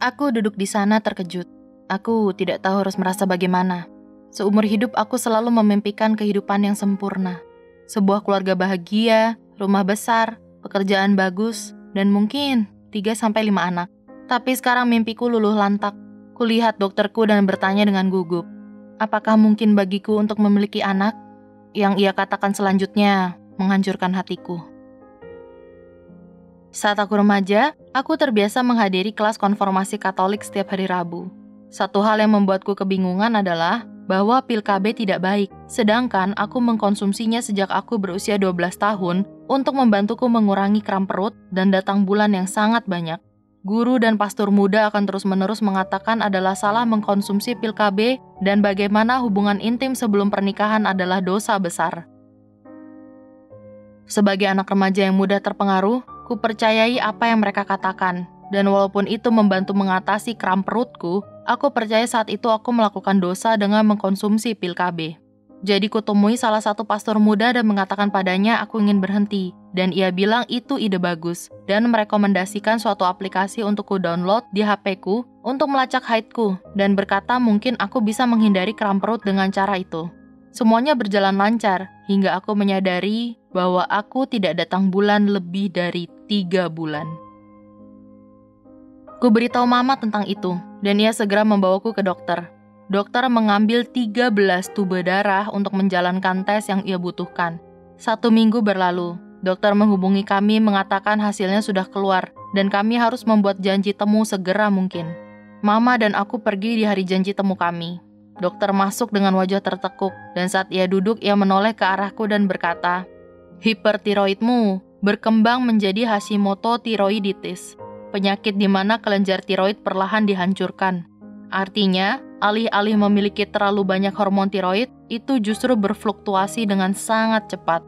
Aku duduk di sana terkejut. Aku tidak tahu harus merasa bagaimana. Seumur hidup aku selalu memimpikan kehidupan yang sempurna. Sebuah keluarga bahagia, rumah besar, pekerjaan bagus, dan mungkin 3-5 anak. Tapi sekarang mimpiku luluh lantak. Kulihat dokterku dan bertanya dengan gugup. Apakah mungkin bagiku untuk memiliki anak? Yang ia katakan selanjutnya menghancurkan hatiku. Saat aku remaja, aku terbiasa menghadiri kelas konfirmasi Katolik setiap hari Rabu. Satu hal yang membuatku kebingungan adalah bahwa pil KB tidak baik, sedangkan aku mengkonsumsinya sejak aku berusia 12 tahun untuk membantuku mengurangi kram perut dan datang bulan yang sangat banyak. Guru dan pastor muda akan terus-menerus mengatakan adalah salah mengkonsumsi pil KB dan bagaimana hubungan intim sebelum pernikahan adalah dosa besar. Sebagai anak remaja yang mudah terpengaruh, ku percayai apa yang mereka katakan, dan walaupun itu membantu mengatasi kram perutku, aku percaya saat itu aku melakukan dosa dengan mengkonsumsi pil KB. Jadi kutemui salah satu pastor muda dan mengatakan padanya aku ingin berhenti, dan ia bilang itu ide bagus, dan merekomendasikan suatu aplikasi untuk ku download di HP-ku untuk melacak haidku, dan berkata mungkin aku bisa menghindari kram perut dengan cara itu. Semuanya berjalan lancar, hingga aku menyadari bahwa aku tidak datang bulan lebih dari 3 bulan. Ku beritahu mama tentang itu, dan ia segera membawaku ke dokter. Dokter mengambil 13 tube darah untuk menjalankan tes yang ia butuhkan. 1 minggu berlalu, dokter menghubungi kami mengatakan hasilnya sudah keluar, dan kami harus membuat janji temu segera mungkin. Mama dan aku pergi di hari janji temu kami. Dokter masuk dengan wajah tertekuk, dan saat ia duduk, ia menoleh ke arahku dan berkata, "Hipertiroidmu berkembang menjadi Hashimoto tiroiditis, penyakit di mana kelenjar tiroid perlahan dihancurkan. Artinya, alih-alih memiliki terlalu banyak hormon tiroid, itu justru berfluktuasi dengan sangat cepat."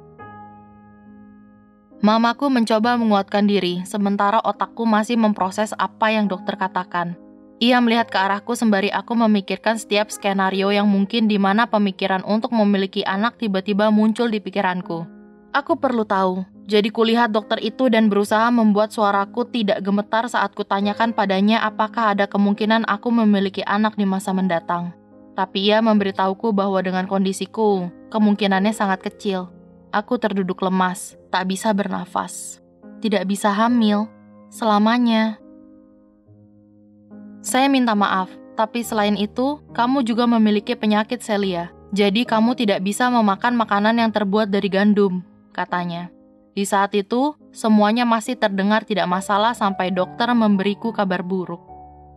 Mamaku mencoba menguatkan diri, sementara otakku masih memproses apa yang dokter katakan. Ia melihat ke arahku sembari aku memikirkan setiap skenario yang mungkin di mana pemikiran untuk memiliki anak tiba-tiba muncul di pikiranku. Aku perlu tahu, jadi kulihat dokter itu dan berusaha membuat suaraku tidak gemetar saat kutanyakan padanya apakah ada kemungkinan aku memiliki anak di masa mendatang. Tapi ia memberitahuku bahwa dengan kondisiku, kemungkinannya sangat kecil. Aku terduduk lemas, tak bisa bernafas. Tidak bisa hamil, selamanya. Saya minta maaf, tapi selain itu, kamu juga memiliki penyakit selia. Jadi kamu tidak bisa memakan makanan yang terbuat dari gandum, katanya. Di saat itu, semuanya masih terdengar tidak masalah sampai dokter memberiku kabar buruk.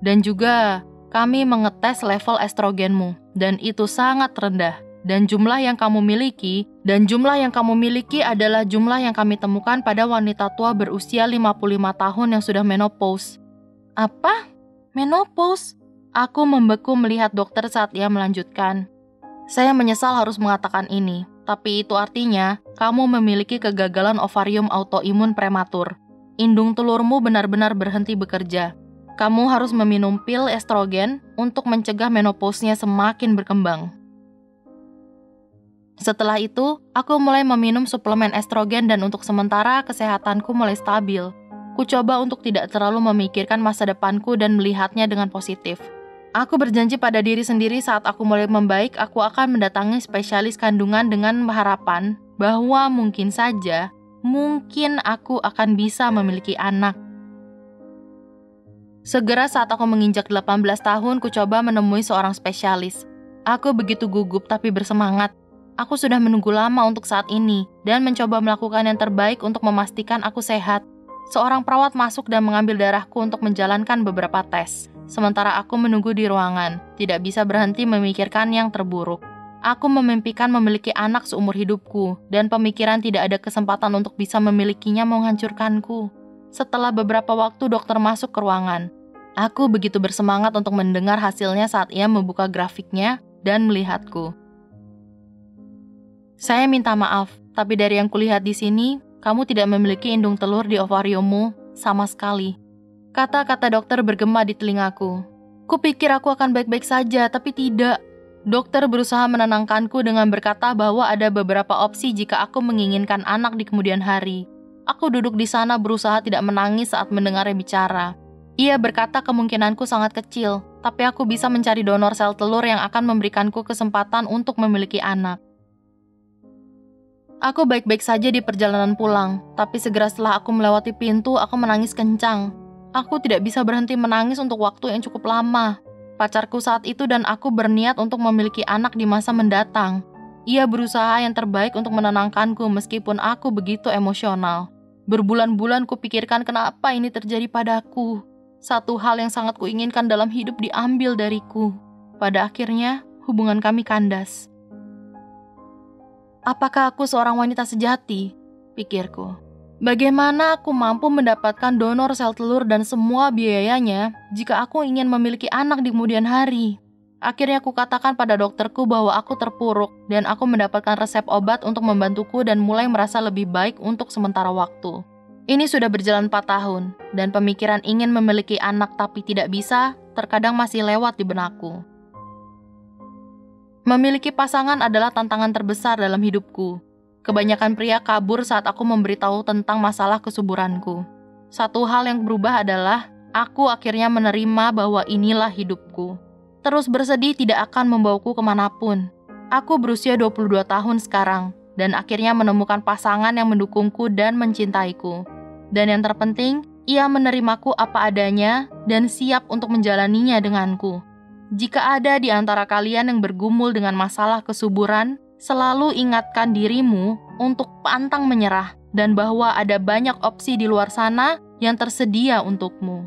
Dan juga, kami mengetes level estrogenmu, dan itu sangat rendah. Dan jumlah yang kamu miliki adalah jumlah yang kami temukan pada wanita tua berusia 55 tahun yang sudah menopause. Apa? Menopause? Aku membeku melihat dokter saat ia melanjutkan. Saya menyesal harus mengatakan ini, tapi itu artinya kamu memiliki kegagalan ovarium autoimun prematur. Indung telurmu benar-benar berhenti bekerja. Kamu harus meminum pil estrogen untuk mencegah menopause-nya semakin berkembang. Setelah itu, aku mulai meminum suplemen estrogen dan untuk sementara kesehatanku mulai stabil. Ku coba untuk tidak terlalu memikirkan masa depanku dan melihatnya dengan positif. Aku berjanji pada diri sendiri saat aku mulai membaik, aku akan mendatangi spesialis kandungan dengan harapan bahwa mungkin aku akan bisa memiliki anak. Segera saat aku menginjak 18 tahun, ku coba menemui seorang spesialis. Aku begitu gugup tapi bersemangat. Aku sudah menunggu lama untuk saat ini dan mencoba melakukan yang terbaik untuk memastikan aku sehat. Seorang perawat masuk dan mengambil darahku untuk menjalankan beberapa tes. Sementara aku menunggu di ruangan, tidak bisa berhenti memikirkan yang terburuk. Aku memimpikan memiliki anak seumur hidupku, dan pemikiran tidak ada kesempatan untuk bisa memilikinya menghancurkanku. Setelah beberapa waktu dokter masuk ke ruangan. Aku begitu bersemangat untuk mendengar hasilnya saat ia membuka grafiknya dan melihatku. Saya minta maaf, tapi dari yang kulihat di sini, kamu tidak memiliki indung telur di ovariummu sama sekali. Kata-kata dokter bergema di telingaku. Kupikir aku akan baik-baik saja, tapi tidak. Dokter berusaha menenangkanku dengan berkata bahwa ada beberapa opsi jika aku menginginkan anak di kemudian hari. Aku duduk di sana berusaha tidak menangis saat mendengarnya bicara. Ia berkata kemungkinanku sangat kecil, tapi aku bisa mencari donor sel telur yang akan memberikanku kesempatan untuk memiliki anak. Aku baik-baik saja di perjalanan pulang, tapi segera setelah aku melewati pintu, aku menangis kencang. Aku tidak bisa berhenti menangis untuk waktu yang cukup lama. Pacarku saat itu dan aku berniat untuk memiliki anak di masa mendatang. Ia berusaha yang terbaik untuk menenangkanku meskipun aku begitu emosional. Berbulan-bulan kupikirkan kenapa ini terjadi padaku. Satu hal yang sangat kuinginkan dalam hidup diambil dariku. Pada akhirnya, hubungan kami kandas. Apakah aku seorang wanita sejati? Pikirku. Bagaimana aku mampu mendapatkan donor sel telur dan semua biayanya jika aku ingin memiliki anak di kemudian hari? Akhirnya aku katakan pada dokterku bahwa aku terpuruk dan aku mendapatkan resep obat untuk membantuku dan mulai merasa lebih baik untuk sementara waktu. Ini sudah berjalan 4 tahun, dan pemikiran ingin memiliki anak tapi tidak bisa, terkadang masih lewat di benakku. Memiliki pasangan adalah tantangan terbesar dalam hidupku. Kebanyakan pria kabur saat aku memberitahu tentang masalah kesuburanku. Satu hal yang berubah adalah, aku akhirnya menerima bahwa inilah hidupku. Terus bersedih tidak akan membawaku kemanapun. Aku berusia 22 tahun sekarang, dan akhirnya menemukan pasangan yang mendukungku dan mencintaiku. Dan yang terpenting, ia menerimaku apa adanya dan siap untuk menjalaninya denganku. Jika ada di antara kalian yang bergumul dengan masalah kesuburan, selalu ingatkan dirimu untuk pantang menyerah dan bahwa ada banyak opsi di luar sana yang tersedia untukmu.